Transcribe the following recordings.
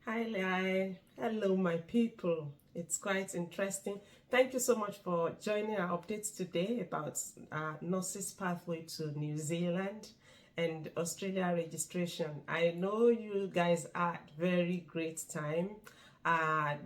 Hi, hello, my people. It's quite interesting. Thank you so much for joining our updates today about nurses' pathway to New Zealand and Australia registration. I know you guys had very great time.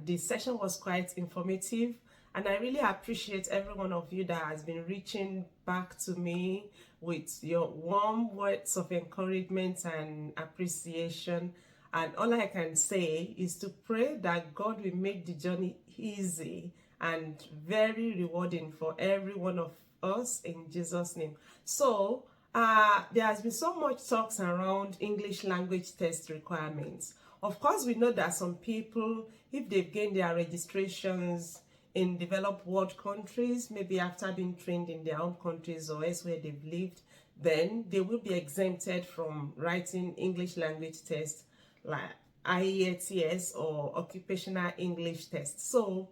The session was quite informative, and I really appreciate every one of you that has been reaching back to me with your warm words of encouragement and appreciation. And all I can say is to pray that God will make the journey easy and very rewarding for every one of us in Jesus' name. So, there has been so much talks around English language test requirements. Of course, we know that some people, if they've gained their registrations in developed world countries, maybe after being trained in their own countries or elsewhere they've lived, then they will be exempted from writing English language tests like IELTS or occupational English test. So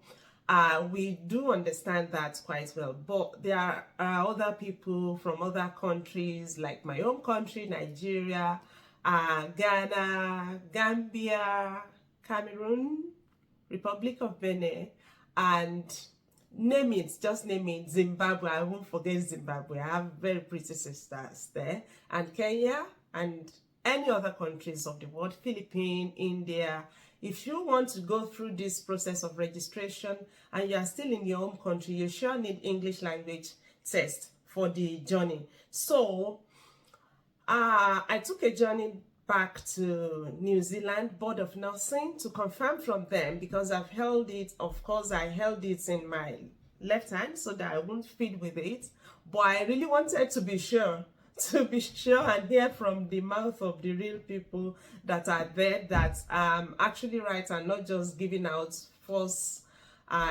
we do understand that quite well, but there are other people from other countries like my own country, Nigeria, Ghana, Gambia, Cameroon, Republic of Benin, and name it, just name it, Zimbabwe. I won't forget Zimbabwe. I have very pretty sisters there, and Kenya, and any other countries of the world, Philippines, India. If you want to go through this process of registration and you are still in your home country, you sure need English language test for the journey. So I took a journey back to New Zealand Board of Nursing to confirm from them, because I've held it. Of course, I held it in my left hand so that I won't feed with it, but I really wanted to be sure and hear from the mouth of the real people that are there, that actually right and not just giving out false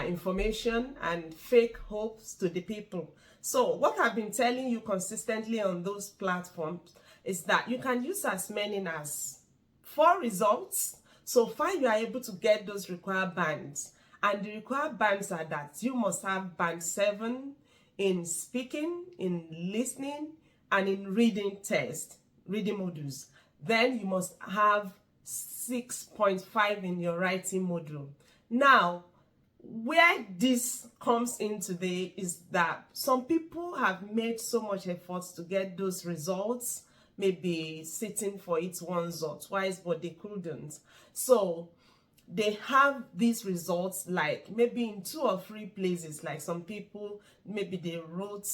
information and fake hopes to the people. So what I've been telling you consistently on those platforms is that you can use as many as 4 results so far you are able to get those required bands. And the required bands are that you must have band 7 in speaking, in listening, and in reading modules. Then you must have 6.5 in your writing module. Now, where this comes in today is that some people have made so much effort to get those results, maybe sitting for it once or twice, but they couldn't. So they have these results like maybe in 2 or 3 places. Like some people, maybe they wrote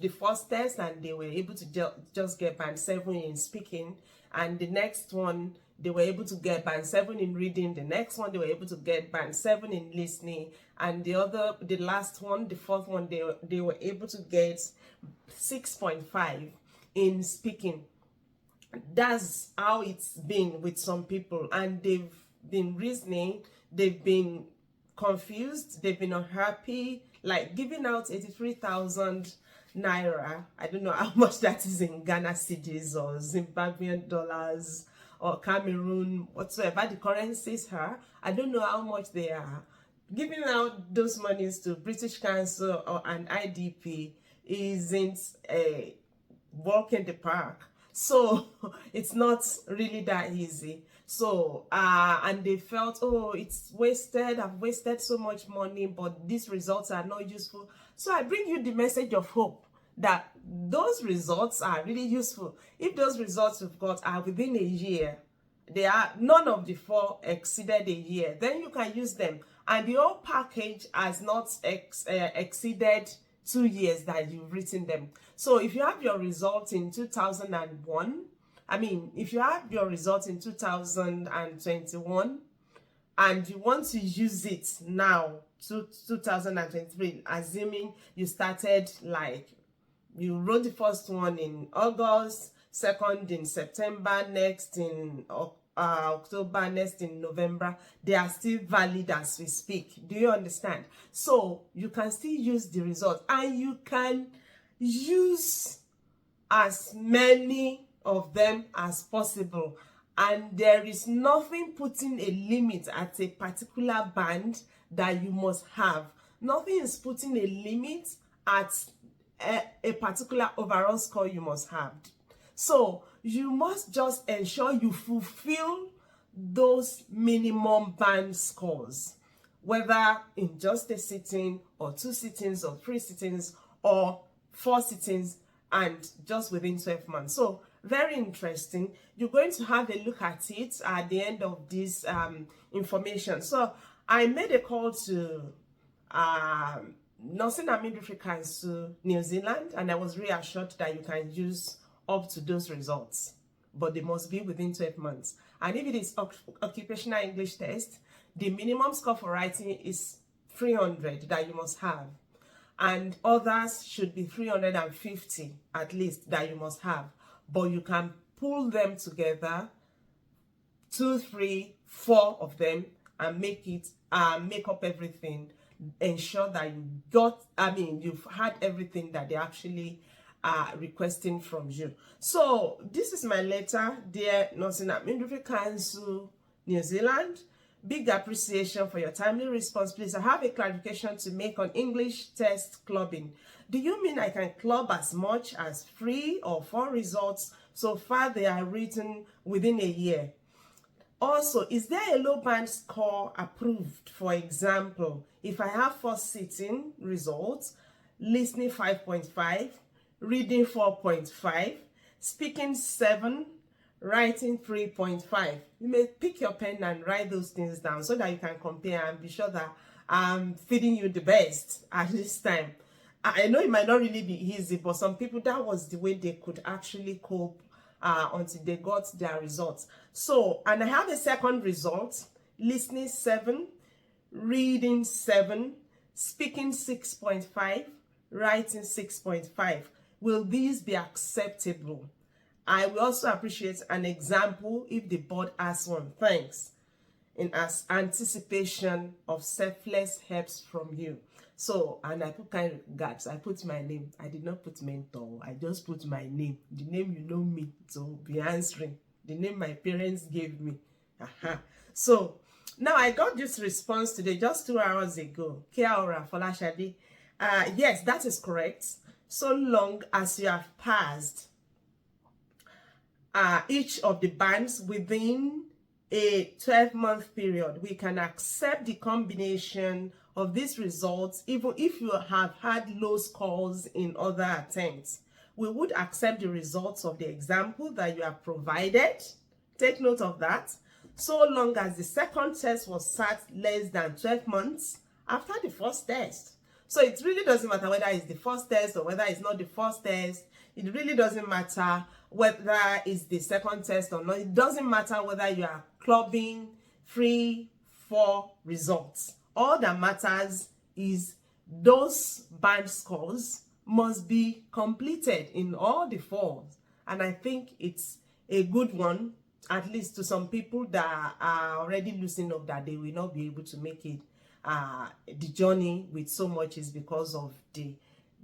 the first test and they were able to just get band 7 in speaking, and the next one they were able to get band 7 in reading, the next one they were able to get band 7 in listening, and the last one, the fourth one, they were able to get 6.5 in speaking. That's how it's been with some people, and they've been reasoning, they've been confused, they've been unhappy, like giving out 83,000 naira. I don't know how much that is in Ghana cedis or Zimbabwean dollars or Cameroon, whatsoever the currencies are. I don't know how much they are. Giving out those monies to British Council or an IDP isn't a walk in the park. So it's not really that easy. So and they felt, oh, it's wasted, I've wasted so much money, but these results are not useful. So I bring you the message of hope that those results are really useful. If those results you've got are within a year, they are, none of the 4 exceeded a year, then you can use them, and the whole package has not exceeded 2 years that you've written them. So if you have your results in 2001, if you have your results in 2021 and you want to use it now to 2023, assuming you started, like, you wrote the first one in August, second in September, next in October, next in November, they are still valid as we speak. Do you understand? So you can still use the result, and you can use as many of them as possible, and there is nothing putting a limit at a particular band that you must have. Nothing is putting a limit at a particular overall score you must have. So you must just ensure you fulfill those minimum band scores, whether in just a sitting or 2 sittings or 3 sittings or 4 sittings, and just within 12 months. So very interesting. You're going to have a look at it at the end of this information. So I made a call to Nursing and Midwifery Council New Zealand, and I was reassured that you can use up to those results, but they must be within 12 months. And if it is occupational English test, the minimum score for writing is 300 that you must have, and others should be 350 at least that you must have. But you can pull them together, 2, 3, 4 of them, and make up everything. Ensure that you've had everything that they actually are requesting from you. So this is my letter. Dear Nursing and Midwifery Council New Zealand, big appreciation for your timely response. Please, I have a clarification to make on English test clubbing. Do you mean I can club as much as 3 or 4 results so far they are written within a year? Also, is there a low band score approved? For example, if I have 4 sitting results, listening 5.5, reading 4.5, speaking 7, writing 3.5. You may pick your pen and write those things down so that you can compare and be sure that I'm feeding you the best at this time. I know it might not really be easy, but some people, that was the way they could actually cope until they got their results. So, and I have a second result: listening 7, reading 7, speaking 6.5, writing 6.5. Will these be acceptable? I will also appreciate an example if the board asks one. Thanks. In anticipation of selfless helps from you. So, and I put kind regards. I put my name. I did not put mentor. I just put my name. The name you know me to be answering. The name my parents gave me. So, now I got this response today, just 2 hours ago. Kiaora Folashade. Yes, that is correct. So long as you have passed each of the bands within a 12-month period, we can accept the combination of these results. Even if you have had low scores in other attempts, we would accept the results of the example that you have provided. Take note of that. So long as the second test was sat less than 12 months after the first test. So it really doesn't matter whether it's the first test or whether it's not the first test. It really doesn't matter whether it's the second test or not. It doesn't matter whether you are clubbing 3, 4 results. All that matters is those band scores must be completed in all the 4. And I think it's a good one, at least to some people that are already loosening up that they will not be able to make it. The journey with so much is because of the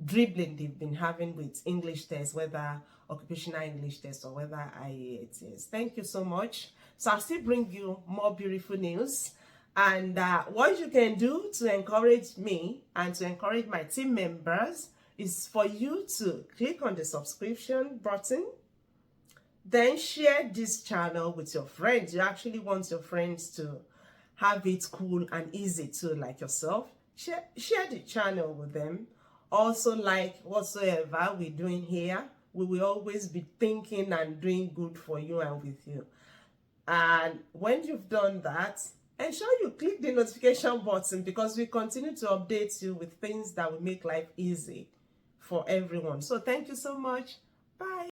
dribbling they've been having with English tests, whether occupational English tests or whether IELTS. Thank you so much. So I'll still bring you more beautiful news. And what you can do to encourage me and to encourage my team members is for you to click on the subscription button, then share this channel with your friends. You actually want your friends to have it cool and easy too, like yourself. Share the channel with them. Also, like whatsoever we're doing here, we will always be thinking and doing good for you and with you. And when you've done that, ensure you click the notification button, because we continue to update you with things that will make life easy for everyone. So thank you so much. Bye.